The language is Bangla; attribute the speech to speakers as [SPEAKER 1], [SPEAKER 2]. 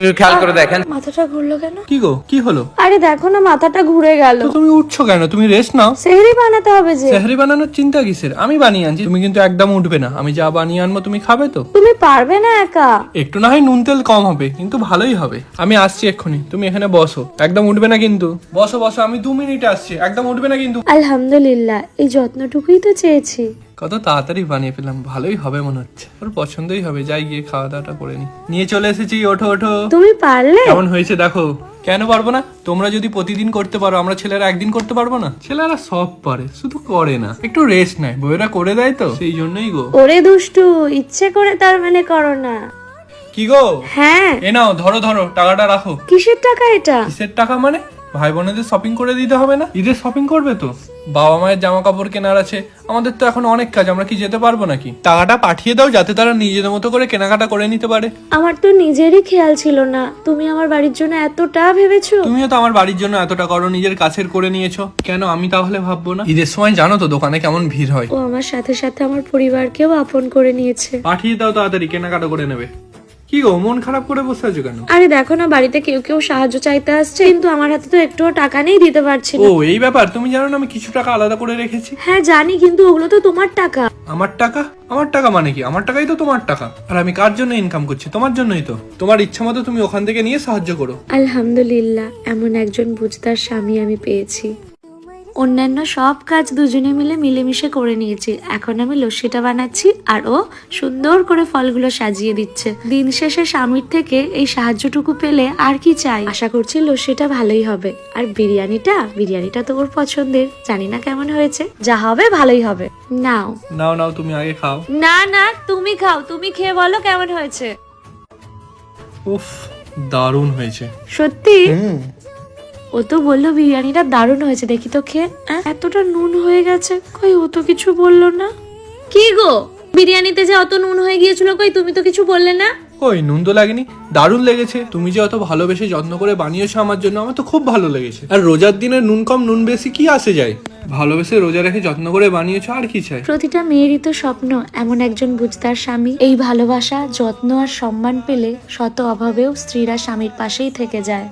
[SPEAKER 1] খেয়াল করে দেখেন।
[SPEAKER 2] মাথাটা ঘুরলো কেন?
[SPEAKER 3] কি গো, কি হলো?
[SPEAKER 2] আরে দেখো না, মাথাটা ঘুরে গেল।
[SPEAKER 3] তো তুমি উঠছো কেন? তুমি রেস্ট নাও।
[SPEAKER 2] সেহরি বানাতে হবে যে।
[SPEAKER 3] সেহরি বানানোর চিন্তা কিসের? আমি বানিয়ে আনছি, তুমি কিন্তু একদম উঠবে না। আমি যা বানিয়ে আনবো তুমি খাবে তো?
[SPEAKER 2] তুমি পারবে না একা।
[SPEAKER 3] একটু না হয় নুন তেল কম হবে, কিন্তু ভালোই হবে। আমি আসছি এক্ষুনি, তুমি এখানে বসো, একদম উঠবে না কিন্তু। বসো বসো, আমি 2 মিনিটে আসছি, একদম উঠবে না কিন্তু।
[SPEAKER 2] আলহামদুলিল্লাহ, এই যত্নটুকুই তো চেয়েছি।
[SPEAKER 3] কত তাড়াতাড়ি বানিয়ে ফেললাম, ভালোই হবে মনে হচ্ছে। ওর পছন্দই হবে, যাই গিয়ে খাওয়া দাওয়াটা করে নি। নিয়ে চলে এসেছি, ওঠো ওঠো।
[SPEAKER 2] তুমি পারলে?
[SPEAKER 3] কেমন হয়েছে দেখো। কেন পারবো না? তোমরা যদি প্রতিদিন করতে পারো, আমরা ছেলেরা একদিন করতে পারবো না? ছেলেরা সব পারে, শুধু করে না, একটু রেস্ট নেয়। বউয়েরা করে দেয় তো, সেই জন্যই গো।
[SPEAKER 2] ওরে দুষ্টু, ইচ্ছে করে তার মানে করো না।
[SPEAKER 3] কি গো?
[SPEAKER 2] হ্যাঁ।
[SPEAKER 3] এ নাও, ধরো ধরো, টাকাটা রাখো।
[SPEAKER 2] কিসের টাকা এটা?
[SPEAKER 3] কিসের টাকা মানে? ভাই বোনেদের শপিং করে দিতে হবে না? ঈদের শপিং করবে তো? বাবা মায়ের জামা কাপড় কেনার আছে, আমাদের তো এখন অনেক কাজ, আমরা কি যেতে পারবো নাকি? টাকাটা পাঠিয়ে দাও, যাতে তারা নিজেদের মতো করে কেনাকাটা করে নিতে পারে।
[SPEAKER 2] আমার তো নিজেরই খেয়াল ছিল না, তুমি আমার বাড়ির জন্য এতটা ভেবেছো।
[SPEAKER 3] তুমিও তো আমার বাড়ির জন্য এতটা করো, নিজের কাছের করে নিয়েছো, কেন আমি তাহলে ভাববো না? ঈদের সময় জানো তো দোকানে কেমন ভিড় হয়।
[SPEAKER 2] ও আমার সাথে সাথে আমার পরিবারকেও আপন করে নিয়েছে।
[SPEAKER 3] পাঠিয়ে দাও তাড়াতাড়ি, কেনাকাটা করে নেবে। কি গো, মন খারাপ করে বসে আছো কেন?
[SPEAKER 2] আরে দেখো না, বাড়িতে কেউ কেউ সাহায্য চাইতে আসছে, কিন্তু আমার হাতে তো একটুও টাকা নেই, দিতে পারছি
[SPEAKER 3] ও
[SPEAKER 2] না।
[SPEAKER 3] এই ব্যাপার। তুমি জানো না আমি কিছু টাকা আলাদা করে রেখেছি?
[SPEAKER 2] হ্যাঁ জানি, কিন্তু ওগুলো তো তোমার টাকা।
[SPEAKER 3] আমার টাকা? আমার টাকা মানে কি? আমার টাকাই তো তোমার টাকা। আর আমি কার জন্য ইনকাম করছি? তোমার জন্যই তো। তোমার ইচ্ছা মতো তুমি ওখান থেকে নিয়ে সাহায্য করো।
[SPEAKER 2] আলহামদুলিল্লাহ, এমন একজন বুঝদার স্বামী আমি পেয়েছি। অন্যান্য সব কাজ দুজনে মিলে মিলেমিশে করে নিয়েছি। এখন আমি লস্যিটা বানাচ্ছি আর ও সুন্দর করে ফলগুলো সাজিয়ে দিচ্ছে। দিন শেষে স্বামীর থেকে এই সাহায্যটুকু পেলে আর কি চাই। আশা করছি লস্যিটা ভালোই হবে। আর বিরিয়ানিটা তো ওর পছন্দের, জানি না কেমন হয়েছে, যা হবে ভালোই হবে। নাও
[SPEAKER 3] নাও নাও, তুমি আগে খাও।
[SPEAKER 2] না না, তুমি খাও, তুমি খেয়ে বলো কেমন হয়েছে।
[SPEAKER 3] উফ, দারুণ হয়েছে।
[SPEAKER 2] সত্যি? ও তো বললো বিরিয়ানিটা দারুণ হয়েছে, দেখি তো খেয়ে। এতটা নুন হয়ে গেছে, কই ও তো কিছু বললো না। কি গো, বিরিয়ানিতে যে অত নুন হয়ে গিয়েছিল, কই তুমি তো কিছু বললে না।
[SPEAKER 3] ওই নুন তো লাগেনি, দারুণ লেগেছে। তুমি যে অত ভালোবেসে যত্ন করে বানিয়েছো আমার জন্য, আমার তো খুব ভালো লেগেছে। আর রোজার দিনে নুন কম নুন বেশি কি আসে যায়? ভালোবেসে রোজা রেখে যত্ন করে বানিয়েছো, আর কি চাই?
[SPEAKER 2] প্রতিটা মেয়েরই তো স্বপ্ন এমন একজন বুঝদার স্বামী। এই ভালোবাসা, যত্ন আর সম্মান পেলে শত অভাবেও স্ত্রীরা স্বামীর পাশেই থেকে যায়।